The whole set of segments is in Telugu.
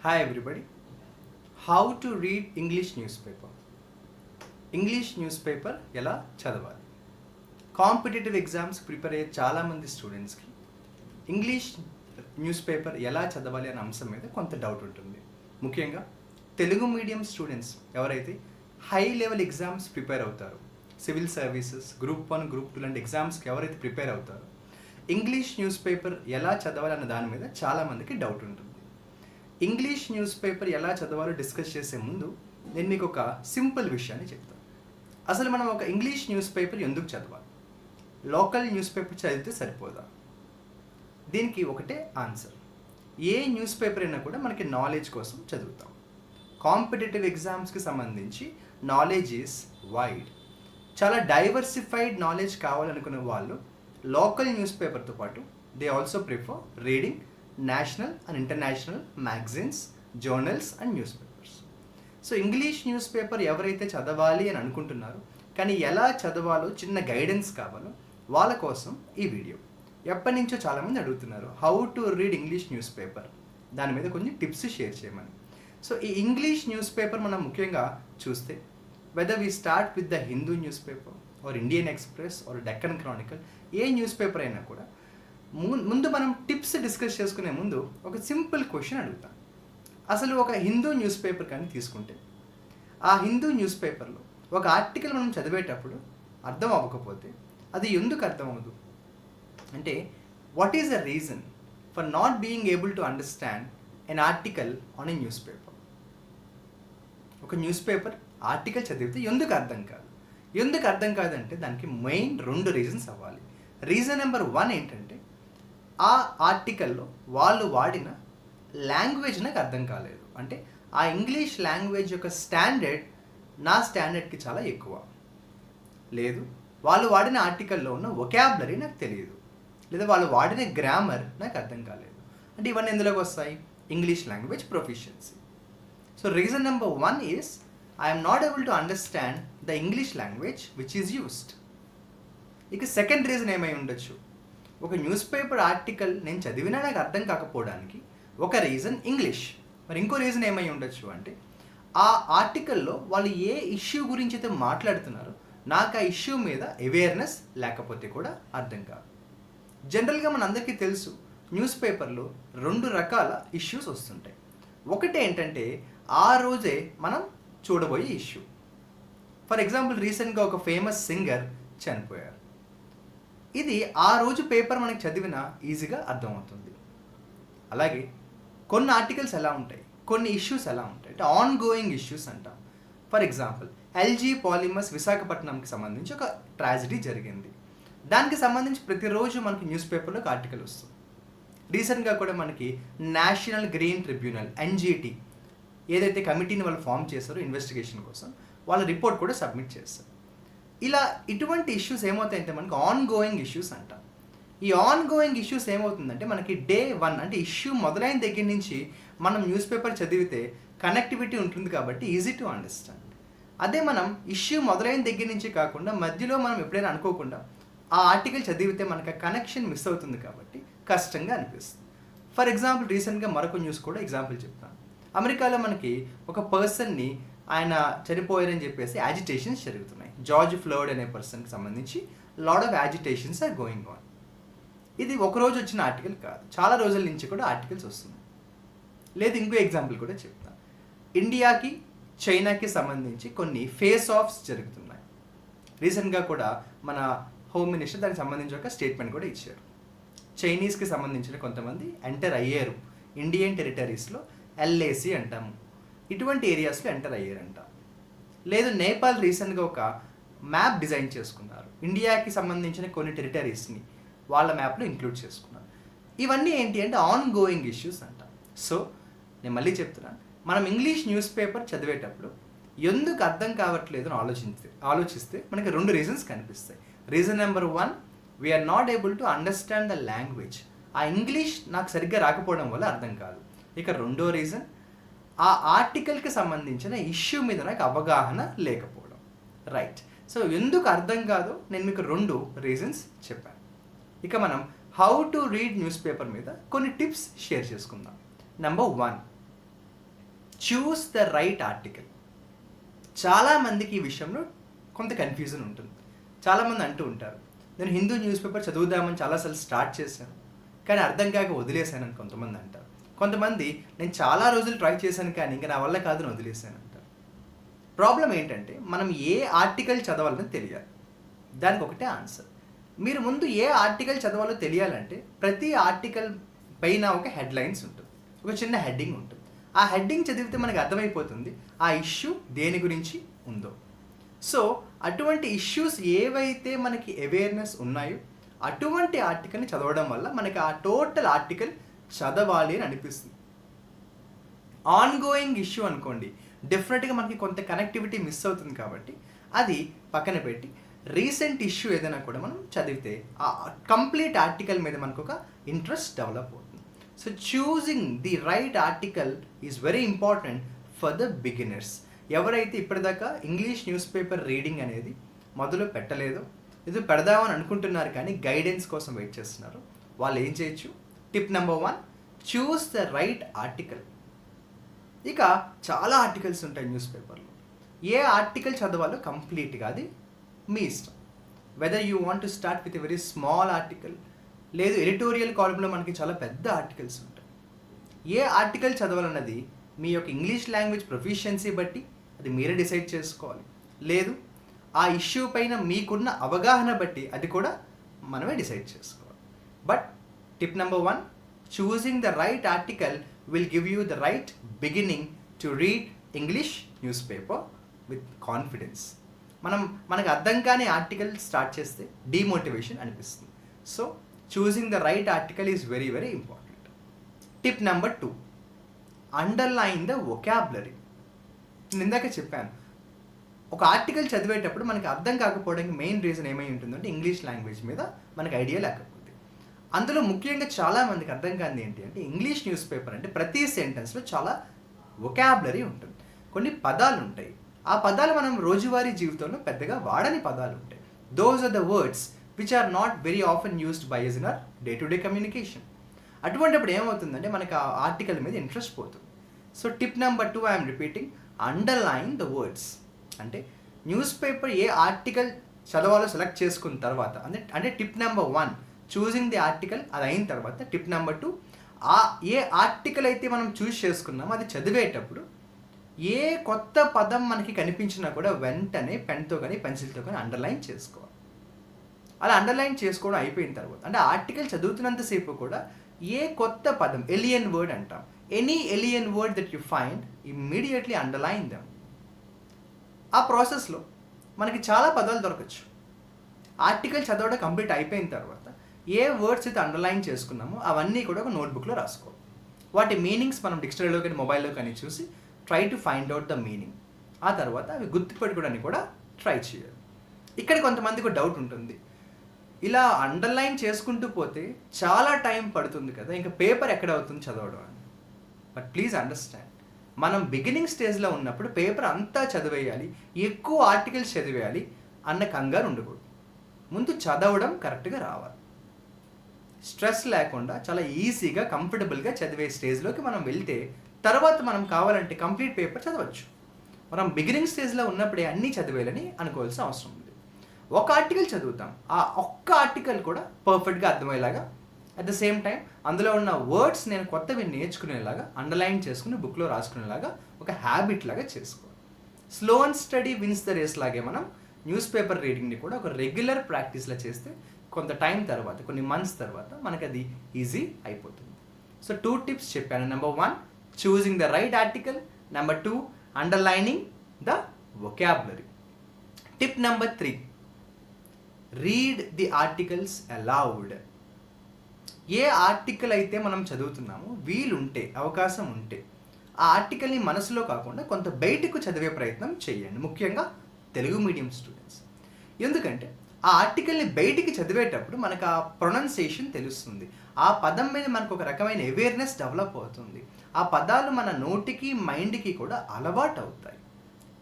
Hi everybody. How to read English newspaper? English news paper ఎలా చదవాలి? కాంపిటేటివ్ ఎగ్జామ్స్ ప్రిపేర్ అయ్యే చాలామంది స్టూడెంట్స్కి ఇంగ్లీష్ న్యూస్ పేపర్ ఎలా చదవాలి అనే అంశం మీద కొంత డౌట్ ఉంటుంది. ముఖ్యంగా తెలుగు మీడియం స్టూడెంట్స్ ఎవరైతే హై లెవెల్ ఎగ్జామ్స్ ప్రిపేర్ అవుతారో, సివిల్ సర్వీసెస్, గ్రూప్ 1, గ్రూప్ 2 లాంటి ఎగ్జామ్స్కి ఎవరైతే ప్రిపేర్ అవుతారో ఇంగ్లీష్ న్యూస్ పేపర్ ఎలా చదవాలి అన్న దాని మీద చాలామందికి డౌట్ ఉంటుంది. ఇంగ్లీష్ న్యూస్ పేపర్ ఎలా చదవాలో డిస్కస్ చేసే ముందు నేను మీకు ఒక సింపుల్ విషయాన్ని చెప్తాను. అసలు మనం ఒక ఇంగ్లీష్ న్యూస్ పేపర్ ఎందుకు చదవాలి? లోకల్ న్యూస్ పేపర్ చదివితే సరిపోదా? దీనికి ఒకటే ఆన్సర్. ఏ న్యూస్ పేపర్ అయినా కూడా మనకి నాలెడ్జ్ కోసం చదువుతాం. కాంపిటేటివ్ ఎగ్జామ్స్కి సంబంధించి నాలెడ్జ్ ఈజ్ వైడ్. చాలా డైవర్సిఫైడ్ నాలెడ్జ్ కావాలనుకునే వాళ్ళు లోకల్ న్యూస్ పేపర్తో పాటు they also prefer reading national and international magazines, journals and news papers. So English news paper ఎవరైతే చదవాలి అని అనుకుంటున్నారో కానీ ఎలా చదవాలో చిన్న గైడెన్స్ కావాలో వాళ్ళ కోసం ఈ వీడియో. ఎప్పటి నుంచో చాలామంది అడుగుతున్నారు how to read English newspaper, దాని మీద కొన్ని టిప్స్ షేర్ చేయమని. సో ఈ ఇంగ్లీష్ న్యూస్ పేపర్ మనం ముఖ్యంగా చూస్తే whether we start with the Hindu newspaper or Indian Express or Deccan Chronicle, ఏ న్యూస్ పేపర్ అయినా కూడా ముందు మనం టిప్స్ డిస్కస్ చేసుకునే ముందు ఒక సింపుల్ క్వశ్చన్ అడుగుతాం. అసలు ఒక హిందూ న్యూస్ పేపర్ కానీ తీసుకుంటే ఆ హిందూ న్యూస్ పేపర్లో ఒక ఆర్టికల్ మనం చదివేటప్పుడు అర్థం అవ్వకపోతే అది ఎందుకు అర్థం అవ్వదు అంటే what is the reason for not being able to understand N article on a news paper? ఒక న్యూస్ పేపర్ ఆర్టికల్ చదివితే ఎందుకు అర్థం కాదు? ఎందుకు అర్థం కాదంటే దానికి మెయిన్ 2 రీజన్స్ అవ్వాలి. రీజన్ నెంబర్ 1 ఏంటంటే ఆ ఆర్టికల్లో వాళ్ళు వాడిన లాంగ్వేజ్ నాకు అర్థం కాలేదు. అంటే ఆ ఇంగ్లీష్ లాంగ్వేజ్ యొక్క స్టాండర్డ్ నా స్టాండర్డ్కి చాలా ఎక్కువ. లేదు, వాళ్ళు వాడిన ఆర్టికల్లో ఉన్న వొకాబులరీ నాకు తెలియదు, లేదా వాళ్ళు వాడిన గ్రామర్ నాకు అర్థం కాలేదు. అంటే ఇవన్నీ ఎందులోకి వస్తాయి? English language proficiency. So reason number 1 is I'm not able to understand the English language which is used. ఇక సెకండ్ రీజన్ ఏమై ఉండొచ్చు? ఒక న్యూస్ పేపర్ ఆర్టికల్ నేను చదివినా నాకు అర్థం కాకపోవడానికి ఒక రీజన్ ఇంగ్లీష్. మరి ఇంకో రీజన్ ఏమై ఉండొచ్చు అంటే ఆ ఆర్టికల్లో వాళ్ళు ఏ ఇష్యూ గురించి అయితే మాట్లాడుతున్నారో నాకు ఆ ఇష్యూ మీద అవేర్నెస్ లేకపోతే కూడా అర్థం కాదు. జనరల్గా మనందరికీ తెలుసు న్యూస్ పేపర్లో 2 రకాల ఇష్యూస్ వస్తుంటాయి. ఒకటి ఏంటంటే ఆ రోజే మనం చూడబోయే ఇష్యూ. ఫర్ ఎగ్జాంపుల్ రీసెంట్గా ఒక ఫేమస్ సింగర్ చనిపోయారు. ఇది ఆ రోజు పేపర్ మనకి చదివినా ఈజీగా అర్థమవుతుంది. అలాగే కొన్ని ఆర్టికల్స్ ఎలా ఉంటాయి, కొన్ని ఇష్యూస్ ఎలా ఉంటాయి అంటే ఆన్ గోయింగ్ ఇష్యూస్ అంటాం. ఫర్ ఎగ్జాంపుల్ ఎల్జీ పాలిమర్స్ విశాఖపట్నంకి సంబంధించి ఒక ట్రాజడీ జరిగింది. దానికి సంబంధించి ప్రతిరోజు మనకి న్యూస్ పేపర్లో ఒక ఆర్టికల్ వస్తుంది. రీసెంట్గా కూడా మనకి నేషనల్ గ్రీన్ ట్రిబ్యునల్ ఎన్జిటి ఏదైతే కమిటీని వాళ్ళు ఫామ్ చేశారో ఇన్వెస్టిగేషన్ కోసం, వాళ్ళ రిపోర్ట్ కూడా సబ్మిట్ చేస్తారు. ఇలా ఇటువంటి ఇష్యూస్ ఏమవుతాయంటే మనకి ఆన్ గోయింగ్ ఇష్యూస్ అంటాం. ఈ ఆన్ గోయింగ్ ఇష్యూస్ ఏమవుతుందంటే మనకి డే 1 అంటే ఇష్యూ మొదలైన దగ్గర నుంచి మనం న్యూస్ పేపర్ చదివితే కనెక్టివిటీ ఉంటుంది కాబట్టి ఈజీ టు అండర్స్టాండ్. అదే మనం ఇష్యూ మొదలైన దగ్గర నుంచి కాకుండా మధ్యలో మనం ఎప్పుడైనా అనుకోకుండా ఆ ఆర్టికల్ చదివితే మనకి ఆ కనెక్షన్ మిస్ అవుతుంది కాబట్టి కష్టంగా అనిపిస్తుంది. ఫర్ ఎగ్జాంపుల్ రీసెంట్గా మరొక న్యూస్ కూడా ఎగ్జాంపుల్ చెప్తాను. అమెరికాలో మనకి ఒక పర్సన్ని ఆయన చనిపోయారని చెప్పేసి యాజిటేషన్స్ జరుగుతున్నాయి. జార్జ్ ఫ్లోయిడ్ అనే పర్సన్కి సంబంధించి lot of agitations are going on. ఇది ఒకరోజు వచ్చిన ఆర్టికల్ కాదు, చాలా రోజుల నుంచి కూడా ఆర్టికల్స్ వస్తున్నాయి. లేదు, ఇంకో ఎగ్జాంపుల్ కూడా చెప్తాను. ఇండియాకి చైనాకి సంబంధించి కొన్ని ఫేస్ ఆఫ్స్ జరుగుతున్నాయి. రీసెంట్గా కూడా మన హోమ్ మినిస్టర్ దానికి సంబంధించి ఒక స్టేట్మెంట్ కూడా ఇచ్చారు. చైనీస్కి సంబంధించిన కొంతమంది ఎంటర్ అయ్యారు ఇండియన్ టెరిటరీస్లో, ఎల్ఏసి అంటాము, ఇటువంటి ఏరియాస్లో ఎంటర్ అయ్యారంట. లేదు, నేపాల్ రీసెంట్గా ఒక మ్యాప్ డిజైన్ చేసుకున్నారు. ఇండియాకి సంబంధించిన కొన్ని టెరిటరీస్ని వాళ్ళ మ్యాప్లో ఇంక్లూడ్ చేసుకున్నారు. ఇవన్నీ ఏంటి అంటే ఆన్ గోయింగ్ ఇష్యూస్ అంట. సో నేను మళ్ళీ చెప్తున్నాను, మనం ఇంగ్లీష్ న్యూస్ పేపర్ చదివేటప్పుడు ఎందుకు అర్థం కావట్లేదు అని ఆలోచిస్తే మనకి 2 రీజన్స్ కనిపిస్తాయి. Reason number 1, we're not able to understand the language. ఆ ఇంగ్లీష్ నాకు సరిగ్గా రాకపోవడం వల్ల అర్థం కాదు. ఇక రెండో రీజన్, ఆ ఆర్టికల్కి సంబంధించిన ఇష్యూ మీద నాకు అవగాహన లేకపోవడం. రైట్. సో ఎందుకు అర్థం కాదో నేను మీకు 2 రీజన్స్ చెప్పాను. ఇక మనం how to read news paper మీద కొన్ని టిప్స్ షేర్ చేసుకుందాం. Number 1, choose the right article. చాలామందికి ఈ విషయంలో కొంత కన్ఫ్యూజన్ ఉంటుంది. చాలామంది అంటూ ఉంటారు, నేను హిందూ న్యూస్ పేపర్ చదువుదామని చాలాసార్లు స్టార్ట్ చేశాను, కానీ అర్థం కాక వదిలేశాను అని కొంతమంది అంటారు. కొంతమంది నేను చాలా రోజులు ట్రై చేశాను కానీ ఇంకా నా వల్ల కాదని వదిలేశాను అంటారు. ప్రాబ్లం ఏంటంటే మనం ఏ ఆర్టికల్ చదవాలని తెలియాలి. దానికి ఒకటే ఆన్సర్. మీరు ముందు ఏ ఆర్టికల్ చదవాలో తెలియాలంటే ప్రతి ఆర్టికల్ పైన ఒక హెడ్లైన్స్ ఉంటుంది, ఒక చిన్న హెడ్డింగ్ ఉంటుంది. ఆ హెడ్డింగ్ చదివితే మనకు అర్థమైపోతుంది ఆ ఇష్యూ దేని గురించి ఉందో. సో అటువంటి ఇష్యూస్ ఏవైతే మనకి అవేర్నెస్ ఉన్నాయో అటువంటి ఆర్టికల్ని చదవడం వల్ల మనకి ఆ టోటల్ ఆర్టికల్ చదవాలి అని అనిపిస్తుంది. ఆన్గోయింగ్ ఇష్యూ అనుకోండి, డెఫినెట్గా మనకి కొంత కనెక్టివిటీ మిస్ అవుతుంది కాబట్టి అది పక్కన పెట్టి రీసెంట్ ఇష్యూ ఏదైనా కూడా మనం చదివితే ఆ కంప్లీట్ ఆర్టికల్ మీద మనకు ఒక ఇంట్రెస్ట్ డెవలప్ అవుతుంది. So choosing the right article is very important for the beginners. ఎవరైతే ఇప్పటిదాకా ఇంగ్లీష్ న్యూస్ పేపర్ రీడింగ్ అనేది మొదలు పెట్టలేదో, ఇది పెడదామని అనుకుంటున్నారు కానీ గైడెన్స్ కోసం వెయిట్ చేస్తున్నారు, వాళ్ళు ఏం చేయొచ్చు? Tip number 1, choose the right article. ఇక చాలా ఆర్టికల్స్ ఉంటాయి న్యూస్ పేపర్లో. ఏ ఆర్టికల్ చదవాలో కంప్లీట్గా అది మీ ఇష్టం. Whether you want to start with a very small article, లేదు ఎడిటోరియల్ కాలంలో మనకి చాలా పెద్ద ఆర్టికల్స్ ఉంటాయి. ఏ ఆర్టికల్ చదవాలన్నది మీ యొక్క ఇంగ్లీష్ లాంగ్వేజ్ ప్రొఫిషియన్సీ బట్టి అది మీరే డిసైడ్ చేసుకోవాలి. లేదు ఆ ఇష్యూ పైన మీకున్న అవగాహన బట్టి అది కూడా మనమే డిసైడ్ చేసుకోవాలి. But tip number 1, choosing the right article will give you the right beginning to read English news paper with confidence. మనకు అర్థం కాని ఆర్టికల్ స్టార్ట్ చేస్తే డీమోటివేషన్ అనిపిస్తుంది. So choosing the right article is very very important. Tip number 2, underline the vocabulary. నేను ఇందాక చెప్పాను, ఒక ఆర్టికల్ చదివేటప్పుడు మనకి అర్థం కాకపోవడానికి మెయిన్ రీజన్ ఏమై ఉంటుందంటే ఇంగ్లీష్ లాంగ్వేజ్ మీద మనకు ఐడియా లేకపోతే. అందులో ముఖ్యంగా చాలామందికి అర్థం కానిది ఏంటి అంటే ఇంగ్లీష్ న్యూస్ పేపర్ అంటే ప్రతి సెంటెన్స్లో చాలా వొకాబులరీ ఉంటుంది, కొన్ని పదాలు ఉంటాయి. ఆ పదాలు మనం రోజువారీ జీవితంలో పెద్దగా వాడని పదాలు ఉంటాయి. Those are the words which are not very often used by us in our day to day communication. అటువంటిప్పుడు ఏమవుతుందంటే మనకి ఆ ఆర్టికల్ మీద ఇంట్రెస్ట్ పోతుంది. So tip number 2 I'm repeating, underline the words. అంటే న్యూస్ పేపర్ ఏ ఆర్టికల్ చదవాలో సెలెక్ట్ చేసుకున్న తర్వాత అంటే tip number 1 choosing the article, అది అయిన తర్వాత టిప్ నెంబర్ 2, ఏ ఆర్టికల్ అయితే మనం చూస్ చేసుకున్నామో అది చదివేటప్పుడు ఏ కొత్త పదం మనకి కనిపించినా కూడా వెంటనే పెన్తో కానీ పెన్సిల్తో కానీ అండర్లైన్ చేసుకోవాలి. అలా అండర్లైన్ చేసుకోవడం అయిపోయిన తర్వాత అంటే ఆర్టికల్ చదువుతున్నంతసేపు కూడా ఏ కొత్త పదం, ఎలియన్ వర్డ్ అంటాం, any alien word that you find immediately underline them. ఆ ప్రాసెస్లో మనకి చాలా పదాలు దొరకచ్చు. ఆర్టికల్ చదవడం కంప్లీట్ అయిపోయిన తర్వాత ఏ వర్డ్స్ అయితే అండర్లైన్ చేసుకున్నామో అవన్నీ కూడా ఒక నోట్బుక్లో రాసుకోవాలి. వాటి మీనింగ్స్ మనం డిక్షనరీలో కానీ మొబైల్లో కానీ చూసి try to find out the meaning. ఆ తర్వాత అవి గుర్తుపెట్టుకోవడానికి కూడా ట్రై చేయాలి. ఇక్కడ కొంతమందికి డౌట్ ఉంటుంది, ఇలా అండర్లైన్ చేసుకుంటూ పోతే చాలా టైం పడుతుంది కదా, ఇంకా పేపర్ ఎక్కడ అవుతుంది చదవడం అని. బట్ ప్లీజ్ అండర్స్టాండ్, మనం బిగినింగ్ స్టేజ్లో ఉన్నప్పుడు పేపర్ అంతా చదివేయాలి, ఎక్కువ ఆర్టికల్స్ చదివేయాలి అన్న కంగారు ఉండకూడదు. ముందు చదవడం కరెక్ట్గా రావాలి. స్ట్రెస్ లేకుండా చాలా ఈజీగా కంఫర్టబుల్గా చదివే స్టేజ్లోకి మనం వెళ్తే తర్వాత మనం కావాలంటే కంప్లీట్ పేపర్ చదవచ్చు. మనం బిగినింగ్ స్టేజ్లో ఉన్నప్పుడే అన్నీ చదివేయాలని అనుకోవాల్సిన అవసరం ఉంది. ఒక ఆర్టికల్ చదువుతాం, ఆ ఒక్క ఆర్టికల్ కూడా పర్ఫెక్ట్గా అర్థమయ్యేలాగా, అట్ ద సేమ్ టైం అందులో ఉన్న వర్డ్స్ నేను కొత్తవి నేర్చుకునేలాగా అండర్లైన్ చేసుకుని బుక్లో రాసుకునేలాగా ఒక హ్యాబిట్ లాగా చేసుకోవాలి. Slow and steady wins the race లాగే మనం న్యూస్ పేపర్ రీడింగ్ని కూడా ఒక రెగ్యులర్ ప్రాక్టీస్లో చేస్తే కొంత టైం తర్వాత, కొన్ని మంత్స్ తర్వాత మనకు అది ఈజీ అయిపోతుంది. సో 2 టిప్స్ చెప్పాను. Number 1, choosing the right article. Number 2, underlining the vocabulary. Tip number 3, read the articles allowed. A article అయితే మనం చదువుతున్నామో వీలుంటే, అవకాశం ఉంటే ఆ ఆర్టికల్ని మనసులో కాకుండా కొంత బయటకు చదివే ప్రయత్నం చేయండి, ముఖ్యంగా తెలుగు మీడియం స్టూడెంట్స్. ఎందుకంటే ఆ ఆర్టికల్ని బయటికి చదివేటప్పుడు మనకు ఆ ప్రొనౌన్సియేషన్ తెలుస్తుంది, ఆ పదం మీద మనకు ఒక రకమైన అవేర్నెస్ డెవలప్ అవుతుంది, ఆ పదాలు మన నోటికి మైండ్కి కూడా అలవాటు అవుతాయి.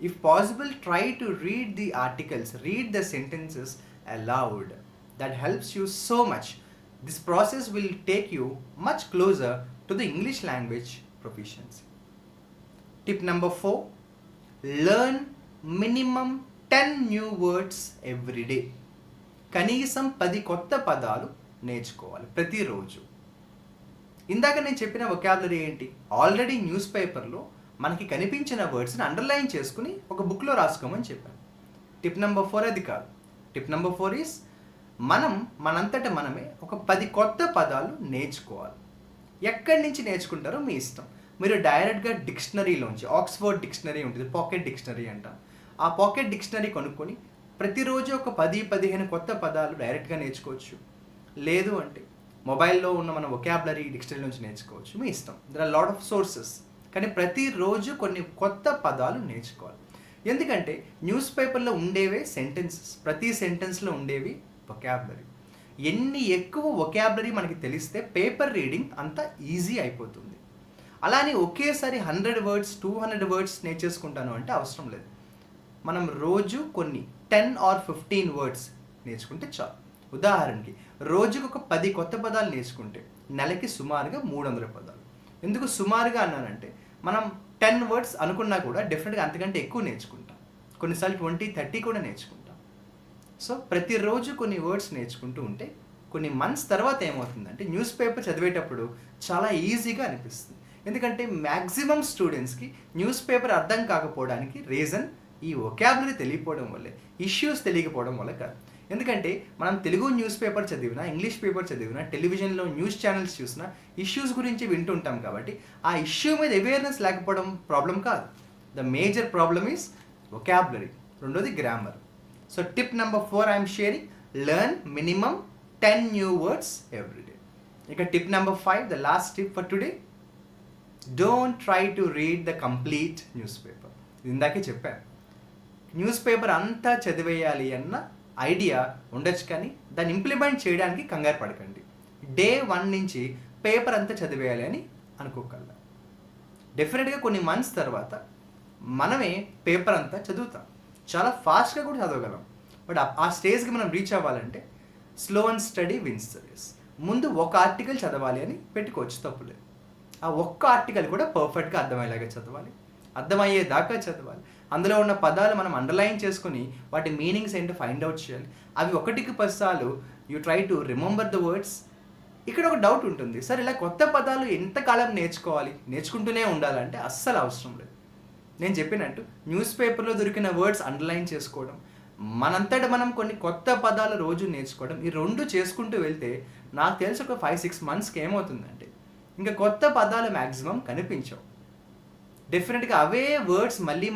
If possible try to read the articles, read the sentences aloud. That helps you so much. This process will take you much closer to the English language proficiency. Tip number 4, learn minimum 10 new words every day. కనీసం 10 కొత్త పదాలు నేర్చుకోవాలి ప్రతిరోజు. ఇందాక నేను చెప్పిన వొకాబులరీ ఏంటి? ఆల్రెడీ న్యూస్ పేపర్లో మనకి కనిపించిన వర్డ్స్ని అండర్లైన్ చేసుకుని ఒక బుక్లో రాసుకోమని చెప్పాను. టిప్ నెంబర్ 4 అది కాదు. టిప్ నెంబర్ 4 ఈస్ మనంతట మనమే ఒక 10 కొత్త పదాలు నేర్చుకోవాలి. ఎక్కడి నుంచి నేర్చుకుంటారో మీ ఇష్టం. మీరు డైరెక్ట్గా డిక్షనరీలోంచి, ఆక్స్ఫర్డ్ డిక్షనరీ ఉంటుంది, పాకెట్ డిక్షనరీ అంట, ఆ పాకెట్ డిక్షనరీ కొనుక్కొని ప్రతిరోజు ఒక 10-15 కొత్త పదాలు డైరెక్ట్గా నేర్చుకోవచ్చు. లేదు అంటే మొబైల్లో ఉన్న మన వొకాబులరీ డిక్షనరీ నుంచి నేర్చుకోవచ్చు. మీ ఇష్టం. There are lot of sources. కానీ ప్రతిరోజు కొన్ని కొత్త పదాలు నేర్చుకోవాలి. ఎందుకంటే న్యూస్ పేపర్లో ఉండేవే సెంటెన్సెస్, ప్రతి సెంటెన్స్లో ఉండేవి వొకాబులరీ. ఎన్ని ఎక్కువ వొకాబులరీ మనకి తెలిస్తే పేపర్ రీడింగ్ అంత ఈజీ అయిపోతుంది. అలానే ఒకేసారి 100 వర్డ్స్ 200 వర్డ్స్ నేర్చేసుకుంటాను అంటే అవసరం లేదు. మనం రోజు కొన్ని 10 or 15 వర్డ్స్ నేర్చుకుంటే చాలు. ఉదాహరణకి రోజుకు ఒక 10 కొత్త పదాలు నేర్చుకుంటే నెలకి సుమారుగా 300 పదాలు. ఎందుకు సుమారుగా అన్నానంటే మనం 10 వర్డ్స్ అనుకున్నా కూడా డెఫినెట్గా అంతకంటే ఎక్కువ నేర్చుకుంటాం. కొన్నిసార్లు 20-30 కూడా నేర్చుకుంటాం. సో ప్రతిరోజు కొన్ని వర్డ్స్ నేర్చుకుంటూ ఉంటే కొన్ని మంత్స్ తర్వాత ఏమవుతుందంటే న్యూస్ పేపర్ చదివేటప్పుడు చాలా ఈజీగా అనిపిస్తుంది. ఎందుకంటే మ్యాక్సిమం స్టూడెంట్స్కి న్యూస్ పేపర్ అర్థం కాకపోవడానికి రీజన్ ఈ వొకాబులరీ తెలియకపోవడం వల్లే, ఇష్యూస్ తెలియకపోవడం వల్ల కాదు. ఎందుకంటే మనం తెలుగు న్యూస్ పేపర్ చదివినా, ఇంగ్లీష్ పేపర్ చదివినా, టెలివిజన్లో న్యూస్ ఛానల్స్ చూసినా ఇష్యూస్ గురించి వింటుంటాం కాబట్టి ఆ ఇష్యూ మీద అవేర్నెస్ లేకపోవడం ప్రాబ్లం కాదు. The major problem is vocabulary. రెండోది grammar. So tip number 4 I'm sharing, learn minimum 10 new words every day. ఇక tip number 5, the last tip for today, don't try to read the complete newspaper. ఇందాకే చెప్పాను, న్యూస్ పేపర్ అంతా చదివేయాలి అన్న ఐడియా ఉండొచ్చు, కానీ దాన్ని ఇంప్లిమెంట్ చేయడానికి కంగారు పడకండి. డే 1 నుంచి పేపర్ అంతా చదివేయాలి అని అనుకోగల. డెఫినెట్గా కొన్ని మంత్స్ తర్వాత మనమే పేపర్ అంతా చదువుతాం, చాలా ఫాస్ట్గా కూడా చదవగలం. బట్ ఆ స్టేజ్కి మనం రీచ్ అవ్వాలంటే slow and steady wins the race. ముందు ఒక ఆర్టికల్ చదవాలి అని పెట్టుకోవచ్చు, తప్పులేదు. ఆ ఒక్క ఆర్టికల్ కూడా పర్ఫెక్ట్గా అర్థమయ్యేలాగా చదవాలి, అర్థమయ్యేదాకా చదవాలి. అందులో ఉన్న పదాలు మనం అండర్లైన్ చేసుకుని వాటి మీనింగ్స్ ఏంటో ఫైండ్ అవుట్ చేయాలి. అవి 1-10 you try to remember the words. ఇక్కడ ఒక డౌట్ ఉంటుంది, సార్ ఇలా కొత్త పదాలు ఎంతకాలం నేర్చుకోవాలి, నేర్చుకుంటూనే ఉండాలంటే అస్సలు అవసరం లేదు. నేను చెప్పినట్టు న్యూస్ పేపర్లో దొరికిన వర్డ్స్ అండర్లైన్ చేసుకోవడం, మనంతటా మనం కొన్ని కొత్త పదాలు రోజు నేర్చుకోవడం, ఈ 2 చేసుకుంటూ వెళ్తే నాకు తెలిసి ఒక 5-6 మంత్స్కి ఏమవుతుందంటే ఇంకా కొత్త పదాలు మ్యాక్సిమం కనిపించవు. డెఫినెట్గా అవే వర్డ్స్ మళ్ళీ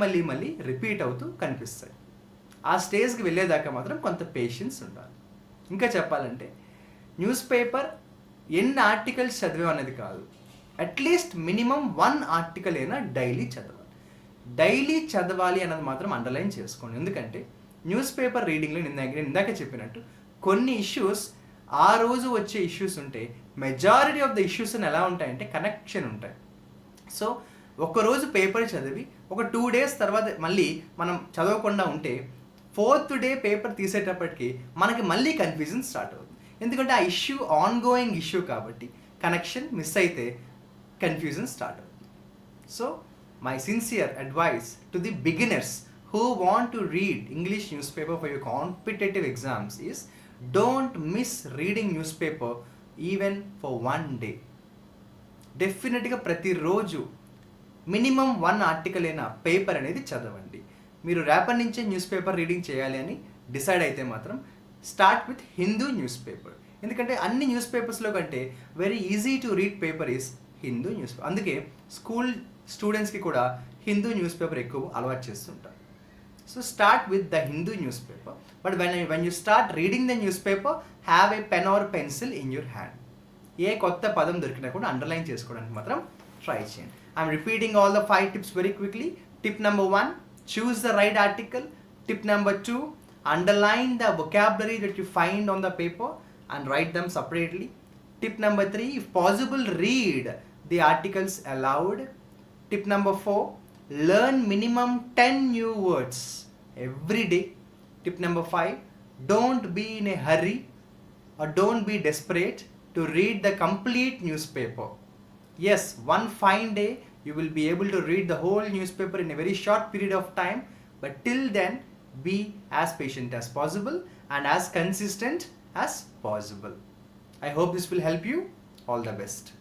రిపీట్ అవుతూ కనిపిస్తాయి. ఆ స్టేజ్కి వెళ్ళేదాకా మాత్రం కొంత పేషెన్స్ ఉండాలి. ఇంకా చెప్పాలంటే న్యూస్ పేపర్ ఎన్ని ఆర్టికల్స్ చదివాం అనేది కాదు, అట్లీస్ట్ మినిమం 1 ఆర్టికల్ అయినా డైలీ చదవాలి. డైలీ చదవాలి అన్నది మాత్రం అండర్లైన్ చేసుకోండి. ఎందుకంటే న్యూస్ పేపర్ రీడింగ్లో నేను ఇందాక చెప్పినట్టు కొన్ని ఇష్యూస్ ఆ రోజు వచ్చే ఇష్యూస్ ఉంటే మెజారిటీ ఆఫ్ ద ఇష్యూస్ ఎలా ఉంటాయంటే కనెక్షన్ ఉంటాయి. సో ఒకరోజు పేపర్ చదివి ఒక 2 days తర్వాత మళ్ళీ మనం చదవకుండా ఉంటే 4th డే పేపర్ తీసేటప్పటికి మనకి మళ్ళీ కన్ఫ్యూజన్ స్టార్ట్ అవుతుంది. ఎందుకంటే ఆ ఇష్యూ ఆన్ గోయింగ్ ఇష్యూ కాబట్టి కనెక్షన్ మిస్ అయితే కన్ఫ్యూజన్ స్టార్ట్ అవుతుంది. So my sincere advice to the beginners who want to read English newspaper for your competitive exams is don't miss reading newspaper even for 1 day. డెఫినెట్గా ప్రతిరోజు మినిమం 1 ఆర్టికల్ అయినా పేపర్ అనేది చదవండి. మీరు రేపటి నుంచే న్యూస్ పేపర్ రీడింగ్ చేయాలి అని డిసైడ్ అయితే మాత్రం start with Hindu news paper. ఎందుకంటే అన్ని న్యూస్ పేపర్స్లో కంటే very easy to read paper is Hindu news paper. అందుకే స్కూల్ స్టూడెంట్స్కి కూడా హిందూ న్యూస్ పేపర్ ఎక్కువ అలవాటు చేస్తుంటారు. So start with the Hindu newspaper, but when you start reading the newspaper, have a pen or pencil in your hand. ఏ కొత్త పదం దొరికినా కూడా అండర్లైన్ చేసుకోవడానికి మాత్రం ట్రై చేయండి. I'm repeating all the 5 tips very quickly. Tip number 1, choose the right article. Tip number 2, underline the vocabulary that you find on the paper and write them separately. Tip number 3, if possible, read the articles aloud. Tip number 4, learn minimum 10 new words every day. Tip number 5, don't be in a hurry or don't be desperate to read the complete newspaper. Yes, one fine day You will be able to read the whole newspaper in a very short period of time, but till then, be as patient as possible and as consistent as possible. I hope this will help you. All the best.